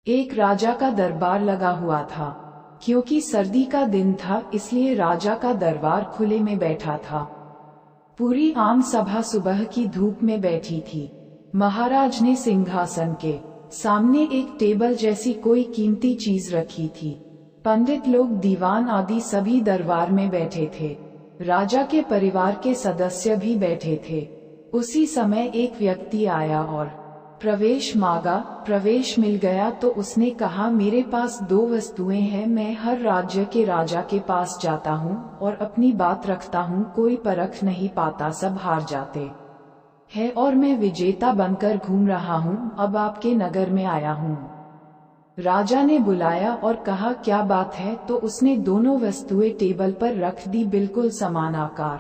एक राजा का दरबार लगा हुआ था। क्योंकि सर्दी का दिन था इसलिए राजा का दरबार खुले में बैठा था। पूरी आम सभा सुबह की धूप में बैठी थी। महाराज ने सिंहासन के सामने एक टेबल जैसी कोई कीमती चीज रखी थी। पंडित लोग, दीवान आदि सभी दरबार में बैठे थे। राजा के परिवार के सदस्य भी बैठे थे। उसी समय एक व्यक्ति आया और प्रवेश मांगा। प्रवेश मिल गया तो उसने कहा, मेरे पास 2 वस्तुएं हैं। मैं हर राज्य के राजा के पास जाता हूँ और अपनी बात रखता हूँ, कोई परख नहीं पाता, सब हार जाते हैं और मैं विजेता बनकर घूम रहा हूँ। अब आपके नगर में आया हूँ। राजा ने बुलाया और कहा, क्या बात है? तो उसने दोनों वस्तुएं टेबल पर रख दी, बिल्कुल समान आकार,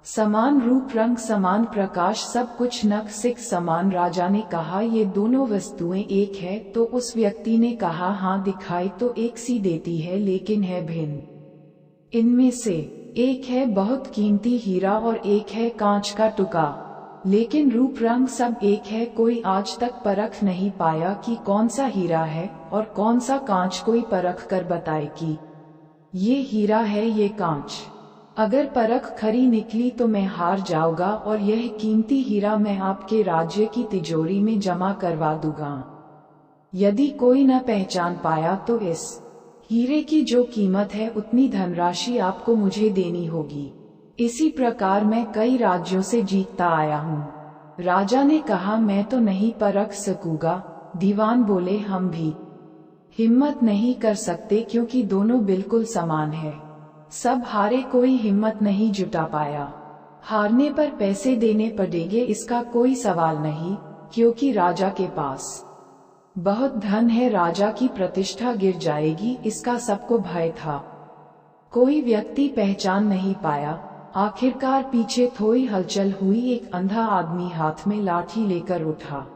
समान रूप, रंग, समान प्रकाश, सब कुछ नक-सिक समान। राजा ने कहा, ये दोनों वस्तुएं एक है? तो उस व्यक्ति ने कहा, हाँ, दिखाई तो एक सी देती है लेकिन है भिन्न। इनमें से एक है बहुत कीमती हीरा और एक है कांच का टुकड़ा, लेकिन रूप रंग सब एक है। कोई आज तक परख नहीं पाया कि कौन सा हीरा है और कौन सा कांच। कोई परख कर बताए कि ये हीरा है, ये कांच। अगर परख खरी निकली तो मैं हार जाऊंगा और यह कीमती हीरा मैं आपके राज्य की तिजोरी में जमा करवा दूंगा। यदि कोई न पहचान पाया तो इस हीरे की जो कीमत है उतनी धनराशि आपको मुझे देनी होगी। इसी प्रकार मैं कई राज्यों से जीतता आया हूँ। राजा ने कहा, मैं तो नहीं परख सकूंगा। दीवान बोले, हम भी हिम्मत नहीं कर सकते क्योंकि दोनों बिल्कुल समान है। सब हारे, कोई हिम्मत नहीं जुटा पाया। हारने पर पैसे देने पड़ेंगे, इसका कोई सवाल नहीं, क्योंकि राजा के पास बहुत धन है। राजा की प्रतिष्ठा गिर जाएगी, इसका सबको भय था। कोई व्यक्ति पहचान नहीं पाया। आखिरकार पीछे थोड़ी हलचल हुई। एक अंधा आदमी हाथ में लाठी लेकर उठा।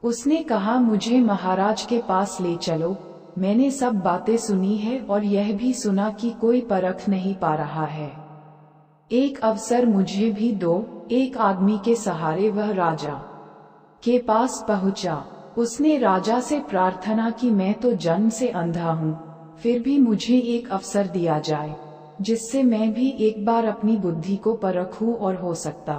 उसने कहा, मुझे महाराज के पास ले चलो। मैंने सब बातें सुनी है और यह भी सुना कि कोई परख नहीं पा रहा है। एक अवसर मुझे भी दो। एक आदमी के सहारे वह राजा के पास पहुंचा। उसने राजा से प्रार्थना की, मैं तो जन्म से अंधा हूँ, फिर भी मुझे एक अवसर दिया जाए जिससे मैं भी एक बार अपनी बुद्धि को परखूं और हो सकता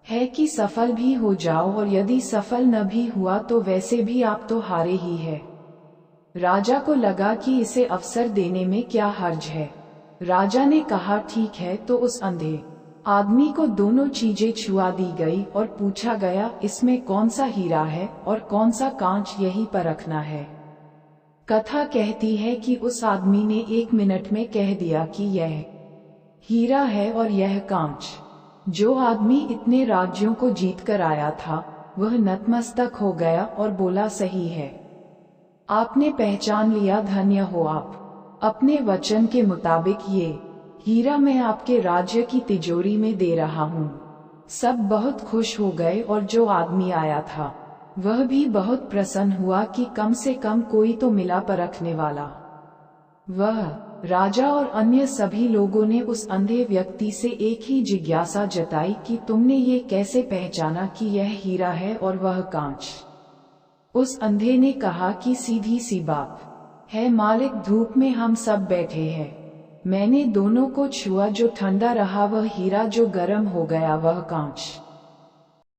है कि सफल भी हो जाओ, और यदि सफल न भी हुआ तो वैसे भी आप तो हारे ही है। राजा को लगा कि इसे अवसर देने में क्या हर्ज है। राजा ने कहा, ठीक है। तो उस अंधे आदमी को दोनों चीजें छुआ दी गई और पूछा गया, इसमें कौन सा हीरा है और कौन सा कांच, यही परखना है। कथा कहती है कि उस आदमी ने 1 मिनट में कह दिया कि यह हीरा है और यह कांच। जो आदमी इतने राज्यों को जीत कर आया था वह नतमस्तक हो गया और बोला, सही है, आपने पहचान लिया, धन्य हो आप। अपने वचन के मुताबिक ये हीरा मैं आपके राज्य की तिजोरी में दे रहा हूँ। सब बहुत खुश हो गए और जो आदमी आया था वह भी बहुत प्रसन्न हुआ कि कम से कम कोई तो मिला परखने वाला। वह राजा और अन्य सभी लोगों ने उस अंधे व्यक्ति से एक ही जिज्ञासा जताई कि तुमने ये कैसे पहचाना कि यह हीरा है और वह कांच? उस अंधे ने कहा कि सीधी सी बात है मालिक, धूप में हम सब बैठे हैं। मैंने दोनों को छुआ, जो ठंडा रहा वह हीरा, जो गर्म हो गया वह कांच।